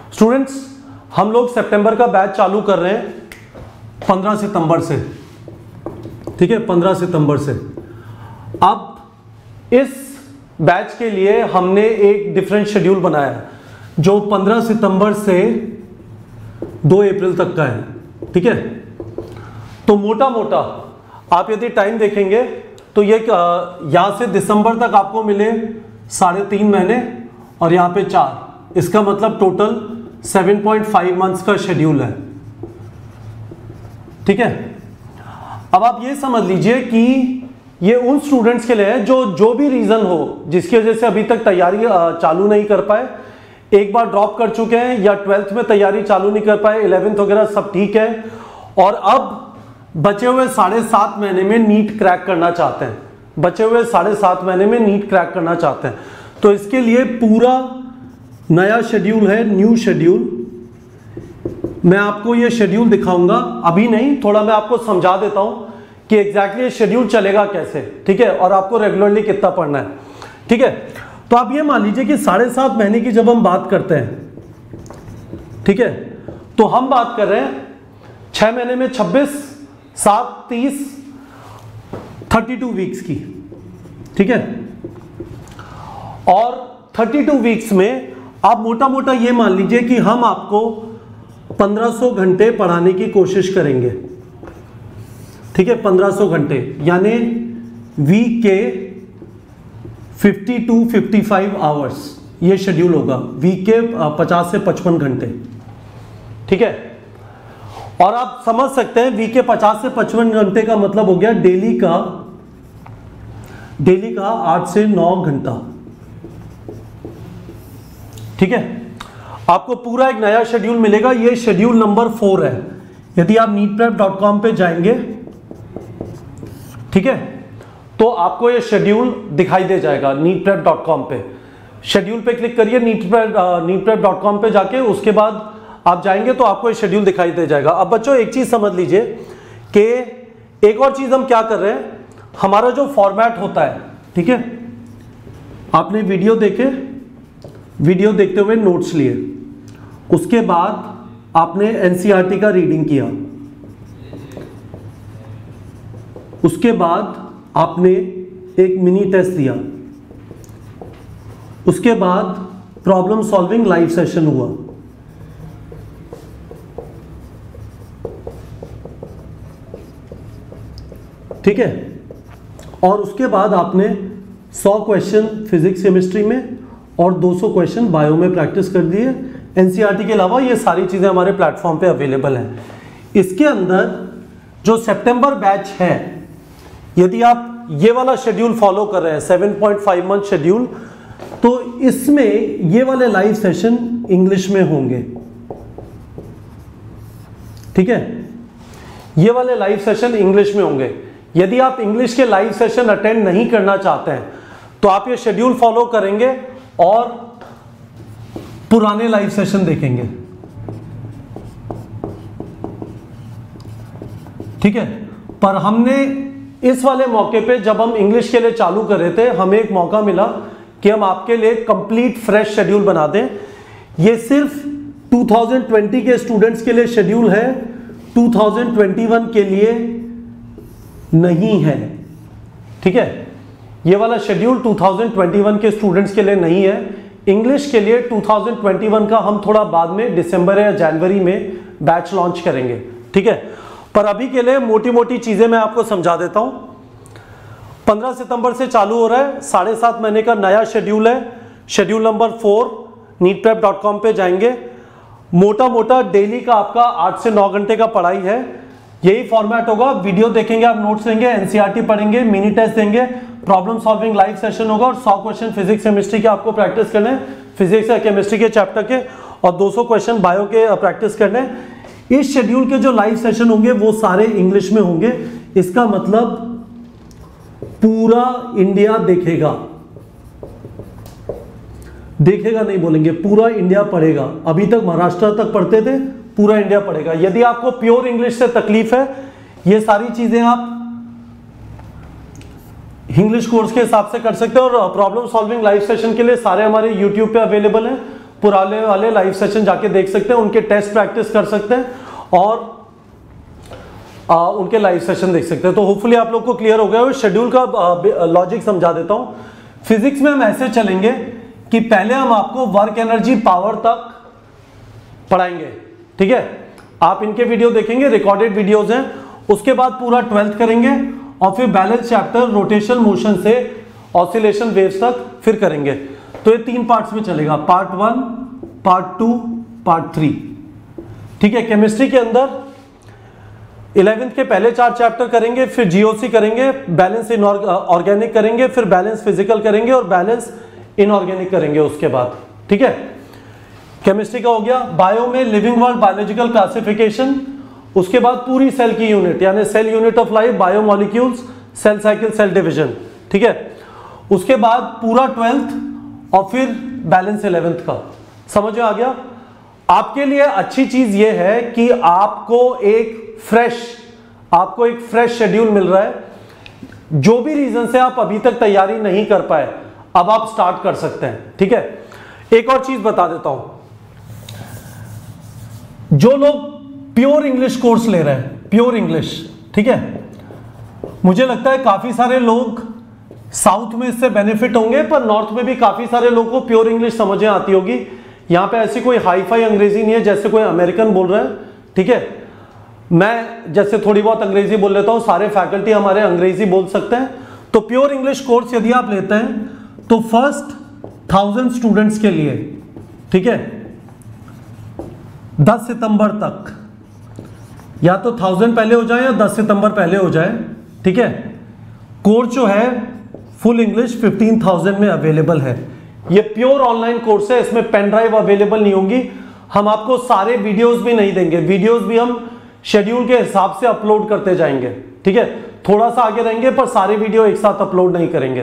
Students, हम लोग सितंबर का बैच चालू कर रहे हैं 15 सितंबर से, ठीक है, 15 सितंबर से। अब इस बैच के लिए हमने एक डिफरेंट शेड्यूल बनाया जो 15 सितंबर से 2 अप्रैल तक का है, ठीक है। तो मोटा मोटा आप यदि टाइम देखेंगे तो ये यहां से दिसंबर तक आपको मिले 3.5 महीने और यहां पे 4, इसका मतलब टोटल 7.5 मंथ्स का शेड्यूल है, ठीक है। अब आप ये समझ लीजिए कि ये उन स्टूडेंट्स के लिए है जो भी रीजन हो, जिसकी वजह से अभी तक तैयारी चालू नहीं कर पाए, एक बार ड्रॉप कर चुके हैं या 12th में तैयारी चालू नहीं कर पाए, 11th वगैरह सब ठीक है, और अब बचे हुए 7.5 महीने में नीट क्रैक करना चाहते हैं, बचे हुए 7.5 महीने में नीट क्रैक करना चाहते हैं। तो इसके लिए पूरा नया शेड्यूल है, न्यू शेड्यूल। मैं आपको ये शेड्यूल दिखाऊंगा, अभी नहीं, थोड़ा मैं आपको समझा देता हूं कि एग्जैक्टली ये शेड्यूल चलेगा कैसे, ठीक है, और आपको रेगुलरली कितना पढ़ना है, ठीक है। तो आप ये मान लीजिए कि 7.5 महीने की जब हम बात करते हैं, ठीक है, तो हम बात कर रहे हैं 6 महीने में 26, 7, 30, 32 वीक्स की, ठीक है। और 32 वीक्स में आप मोटा मोटा ये मान लीजिए कि हम आपको 1500 घंटे पढ़ाने की कोशिश करेंगे, ठीक है, 1500 घंटे, यानी वीक के 50 to 55 आवर्स ये शेड्यूल होगा, वीक के 50 से 55 घंटे, ठीक है। और आप समझ सकते हैं वीक के 50 से 55 घंटे का मतलब हो गया डेली का 8 से 9 घंटा, ठीक है। आपको पूरा एक नया शेड्यूल मिलेगा, ये शेड्यूल नंबर 4 है। यदि आप neetprep.com पे जाएंगे, ठीक है, तो आपको ये शेड्यूल दिखाई दे जाएगा neetprep.com पे। शेड्यूल पे क्लिक करिए, neetprep.com पे जाके उसके बाद आप जाएंगे तो आपको ये शेड्यूल दिखाई दे जाएगा। अब बच्चों एक चीज समझ लीजिए कि एक और चीज हम क्या कर रहे हैं, हमारा जो फॉर्मेट होता है, ठीक है, आपने वीडियो देखे, वीडियो देखते हुए नोट्स लिए, उसके बाद आपने एनसीईआरटी का रीडिंग किया, उसके बाद आपने एक मिनी टेस्ट दिया, उसके बाद प्रॉब्लम सॉल्विंग लाइव सेशन हुआ, ठीक है, और उसके बाद आपने 100 क्वेश्चन फिजिक्स केमिस्ट्री में और 200 क्वेश्चन बायो में प्रैक्टिस कर दिए। एनसीईआरटी के अलावा ये सारी चीजें हमारे प्लेटफॉर्म पे अवेलेबल हैं। इसके अंदर जो सितंबर बैच है, यदि आप ये वाला शेड्यूल फॉलो कर रहे हैं 7.5 मंथ शेड्यूल, तो इसमें ये वाले लाइव सेशन इंग्लिश में होंगे, ठीक है, ये वाले लाइव सेशन इंग्लिश में होंगे। यदि आप इंग्लिश के लाइव सेशन अटेंड नहीं करना चाहते हैं तो आप ये शेड्यूल फॉलो करेंगे और पुराने लाइव सेशन देखेंगे, ठीक है। पर हमने इस वाले मौके पे जब हम इंग्लिश के लिए चालू कर रहे थे, हमें एक मौका मिला कि हम आपके लिए कंप्लीट फ्रेश शेड्यूल बना दें। ये सिर्फ 2020 के स्टूडेंट्स के लिए शेड्यूल है, 2021 के लिए नहीं है, ठीक है। ये वाला शेड्यूल 2021 के स्टूडेंट्स के लिए नहीं है। इंग्लिश के लिए 2021 का हम थोड़ा बाद में दिसंबर या जनवरी में बैच लॉन्च करेंगे, ठीक है। पर अभी के लिए मोटी मोटी चीजें मैं आपको समझा देता हूं। 15 सितंबर से चालू हो रहा है, 7.5 महीने का नया शेड्यूल है, शेड्यूल नंबर 4। neetprep.com पे जाएंगे, मोटा मोटा डेली का आपका 8 से 9 घंटे का पढ़ाई है। यही फॉर्मेट होगा, वीडियो देखेंगे आप, नोट्स लेंगे, एनसीईआरटी पढ़ेंगे, मिनी टेस्ट देंगे, प्रॉब्लम सॉल्विंग लाइव सेशन होगा और 100 क्वेश्चन फिजिक्स केमिस्ट्री के आपको प्रैक्टिस करने, फिजिक्स या केमिस्ट्री के चैप्टर के, और 200 क्वेश्चन बायो के प्रैक्टिस करने। इस शेड्यूल के जो लाइव सेशन होंगे वो सारे इंग्लिश में होंगे। इसका मतलब पूरा इंडिया देखेगा, देखेगा नहीं बोलेंगे, पूरा इंडिया पढ़ेगा। अभी तक महाराष्ट्र तक पढ़ते थे, पूरा इंडिया पढ़ेगा। यदि आपको प्योर इंग्लिश से तकलीफ है, ये सारी चीजें आप इंग्लिश कोर्स के हिसाब से कर सकते हैं। और प्रॉब्लम सॉल्विंग लाइव सेशन के लिए सारे हमारे यूट्यूब पे अवेलेबल हैं, पुराने वाले लाइव सेशन जाके देख सकते हैं, उनके टेस्ट प्रैक्टिस कर सकते हैं और उनके लाइव सेशन देख सकते हैं। तो होपफुली आप लोग को क्लियर हो गया है। शेड्यूल का लॉजिक समझा देता हूं। फिजिक्स में हम ऐसे चलेंगे कि पहले हम आपको वर्क एनर्जी पावर तक पढ़ाएंगे, ठीक है। आप इनके वीडियो देखेंगे, रिकॉर्डेड वीडियोस हैं। उसके बाद पूरा 12th करेंगे और फिर बैलेंस चैप्टर रोटेशन मोशन से ऑसिलेशन वेव्स तक फिर करेंगे। तो ये 3 पार्ट्स में चलेगा, पार्ट 1, पार्ट 2, पार्ट 3, ठीक है। केमिस्ट्री के अंदर 11th के पहले 4 चैप्टर करेंगे, फिर जीओसी करेंगे, बैलेंस इन ऑर्गेनिक करेंगे, फिर बैलेंस फिजिकल करेंगे और बैलेंस इनऑर्गेनिक करेंगे उसके बाद, ठीक है। केमिस्ट्री का हो गया। बायो में लिविंग वर्ल्ड बायोलॉजिकल क्लासिफिकेशन, उसके बाद पूरी सेल की यूनिट यानी cell unit of life, biomolecules, cell cycle, cell division, ठीक है। उसके बाद पूरा 12th और फिर बैलेंस 11th का। समझ में आ गया? आपके लिए अच्छी चीज यह है कि आपको एक फ्रेश शेड्यूल मिल रहा है। जो भी रीजन से आप अभी तक तैयारी नहीं कर पाए, अब आप स्टार्ट कर सकते हैं, ठीक है। एक और चीज बता देता हूं, जो लोग प्योर इंग्लिश कोर्स ले रहे हैं, प्योर इंग्लिश, ठीक है, मुझे लगता है काफी सारे लोग साउथ में इससे बेनिफिट होंगे, पर नॉर्थ में भी काफी सारे लोगों को प्योर इंग्लिश समझ में आती होगी। यहां पे ऐसी कोई हाई फाई अंग्रेजी नहीं है जैसे कोई अमेरिकन बोल रहे हैं, ठीक है। मैं जैसे थोड़ी बहुत अंग्रेजी बोल लेता हूं, सारे फैकल्टी हमारे अंग्रेजी बोल सकते हैं। तो प्योर इंग्लिश कोर्स यदि आप लेते हैं तो फर्स्ट 1000 स्टूडेंट्स के लिए, ठीक है, 10 सितंबर तक, या तो 1000 पहले हो जाए या 10 सितंबर पहले हो जाए, ठीक है। कोर्स जो है फुल इंग्लिश 15,000 में अवेलेबल है। ये प्योर ऑनलाइन कोर्स है, इसमें पेन ड्राइव अवेलेबल नहीं होंगी। हम आपको सारे वीडियोस भी नहीं देंगे, वीडियोस भी हम शेड्यूल के हिसाब से अपलोड करते जाएंगे, ठीक है। थोड़ा सा आगे रहेंगे पर सारे वीडियो एक साथ अपलोड नहीं करेंगे।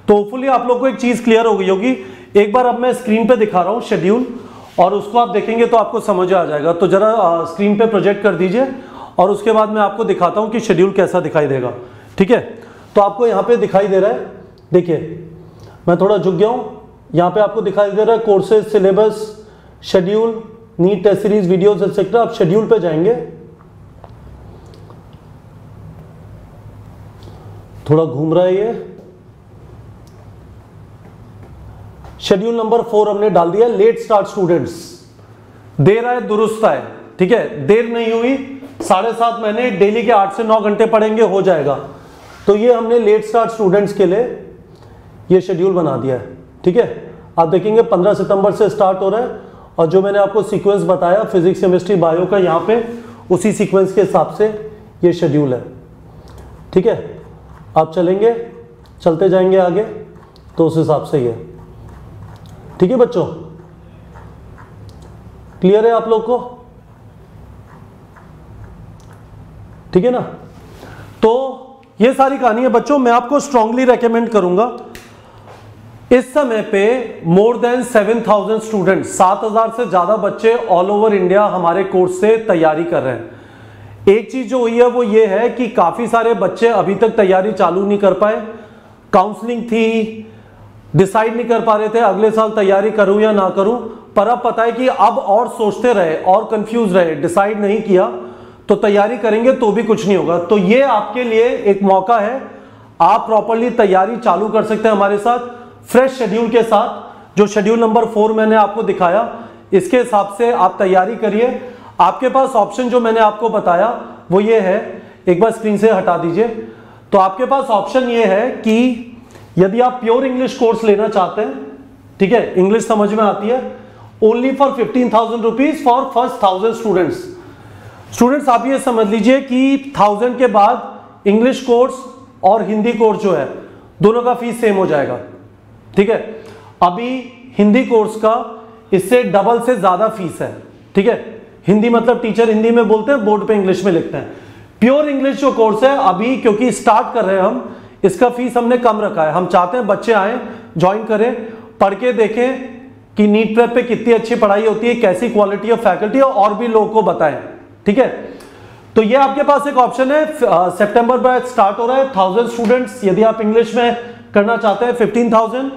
तो होपफुली आप लोग को एक चीज क्लियर हो गई होगी। एक बार अब मैं स्क्रीन पे दिखा रहा हूं शेड्यूल, और उसको आप देखेंगे तो आपको समझ आ जाएगा। तो जरा स्क्रीन पे प्रोजेक्ट कर दीजिए और उसके बाद मैं आपको दिखाता हूं कि शेड्यूल कैसा दिखाई देगा, ठीक है। तो आपको यहाँ पे दिखाई दे रहा है, देखिए मैं थोड़ा झुक गया हूं, यहाँ पे आपको दिखाई दे रहा है courses, syllabus, schedule, NEET test series, videos etcetera. आप शेड्यूल पे जाएंगे, थोड़ा घूम रहा है ये। शेड्यूल नंबर 4 हमने डाल दिया, लेट स्टार्ट स्टूडेंट्स। देर आए दुरुस्त आए, ठीक है, देर नहीं हुई। 7.5 महीने डेली के 8 से 9 घंटे पढ़ेंगे, हो जाएगा। तो ये हमने लेट स्टार्ट स्टूडेंट्स के लिए ये शेड्यूल बना दिया है, ठीक है। आप देखेंगे 15 सितंबर से स्टार्ट हो रहा है, और जो मैंने आपको सीक्वेंस बताया फिजिक्स, केमिस्ट्री, बायो का, यहाँ पे उसी सीक्वेंस के हिसाब से ये शेड्यूल है, ठीक है। आप चलेंगे, चलते जाएंगे आगे, तो उस हिसाब से ही है, ठीक है बच्चों। क्लियर है आप लोग को? ठीक है ना। तो ये सारी कहानी है बच्चों। मैं आपको स्ट्रांगली रेकमेंड करूंगा, इस समय पे मोर देन 7000 स्टूडेंट्स, 7000 से ज्यादा बच्चे ऑल ओवर इंडिया हमारे कोर्स से तैयारी कर रहे हैं। एक चीज जो हुई है वो ये है कि काफी सारे बच्चे अभी तक तैयारी चालू नहीं कर पाए। काउंसलिंग थी, डिसाइड नहीं कर पा रहे थे अगले साल तैयारी करूं या ना करूं, पर अब पता है कि अब और सोचते रहे और कंफ्यूज रहे, डिसाइड नहीं किया तो तैयारी करेंगे तो भी कुछ नहीं होगा। तो ये आपके लिए एक मौका है, आप प्रॉपर्ली तैयारी चालू कर सकते हैं हमारे साथ, फ्रेश शेड्यूल के साथ। जो शेड्यूल नंबर 4 मैंने आपको दिखाया, इसके हिसाब से आप तैयारी करिए। आपके पास ऑप्शन जो मैंने आपको बताया वो ये है, एक बार स्क्रीन से हटा दीजिए। तो आपके पास ऑप्शन ये है कि यदि आप प्योर इंग्लिश कोर्स लेना चाहते हैं, ठीक है, इंग्लिश समझ में आती है, only for 15,000 rupees for first 1000 students. आप ये समझ लीजिए कि 1000 के बाद इंग्लिश कोर्स और हिंदी कोर्स जो है दोनों का फीस सेम हो जाएगा, ठीक है। अभी हिंदी कोर्स का इससे डबल से ज्यादा फीस है, ठीक है। हिंदी मतलब टीचर हिंदी में बोलते हैं, बोर्ड पे इंग्लिश में लिखते हैं। प्योर इंग्लिश जो कोर्स है अभी क्योंकि स्टार्ट कर रहे हैं हम, इसका फीस हमने कम रखा है। हम चाहते हैं बच्चे आए, ज्वाइन करें, पढ़ के देखें कि नीट प्रेप पे कितनी अच्छी पढ़ाई होती है, कैसी क्वालिटी ऑफ फैकल्टी है, और भी लोगों को बताएं, ठीक है। तो ये आपके पास एक ऑप्शन है। सितंबर बैच स्टार्ट हो रहा है, 1000 स्टूडेंट्स। यदि आप इंग्लिश में करना चाहते हैं 15,000,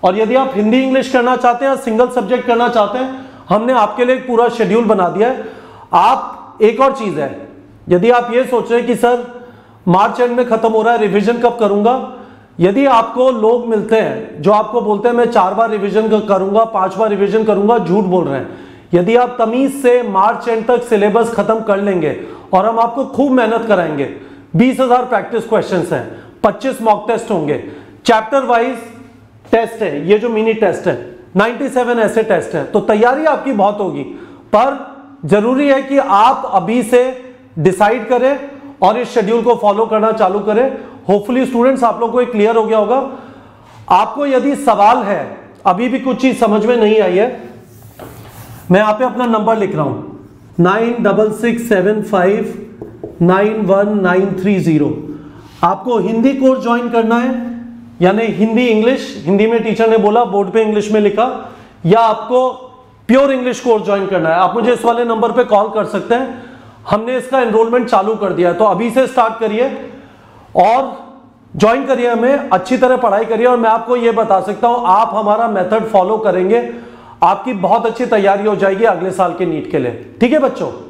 और यदि आप हिंदी इंग्लिश करना चाहते हैं या सिंगल सब्जेक्ट करना चाहते हैं, हमने आपके लिए एक पूरा शेड्यूल बना दिया है। आप एक और चीज है, यदि आप ये सोच रहे हैं कि सर मार्च एंड में खत्म हो रहा है, रिवीजन कब करूंगा, यदि आपको लोग मिलते हैं जो आपको बोलते हैं मैं 4 बार रिवीजन करूंगा, 5 बार रिवीजन करूंगा, झूठ बोल रहे हैं। यदि आप तमीज से मार्च एंड तक सिलेबस खत्म कर लेंगे और हम आपको खूब मेहनत कराएंगे, 20,000 प्रैक्टिस क्वेश्चंस हैं, 25 मॉक टेस्ट होंगे, चैप्टर वाइज टेस्ट है, ये जो मिनी टेस्ट है 97 ऐसे टेस्ट है, तो तैयारी आपकी बहुत होगी। पर जरूरी है कि आप अभी से डिसाइड करें और इस शेड्यूल को फॉलो करना चालू करें। होपफुली स्टूडेंट्स आप लोग को एक क्लियर हो गया होगा। आपको यदि सवाल है, अभी भी कुछ चीज समझ में नहीं आई है, मैं यहां पे अपना नंबर लिख रहा हूं 9667591930। आपको हिंदी कोर्स ज्वाइन करना है, यानी हिंदी इंग्लिश, हिंदी में टीचर ने बोला, बोर्ड पे इंग्लिश में लिखा, या आपको प्योर इंग्लिश कोर्स ज्वाइन करना है, आप मुझे इस वाले नंबर पे कॉल कर सकते हैं। हमने इसका एनरोलमेंट चालू कर दिया है, तो अभी से स्टार्ट करिए और ज्वाइन करिए, हमें अच्छी तरह पढ़ाई करिए। और मैं आपको यह बता सकता हूं, आप हमारा मेथड फॉलो करेंगे, आपकी बहुत अच्छी तैयारी हो जाएगी अगले साल के नीट के लिए। ठीक है बच्चों।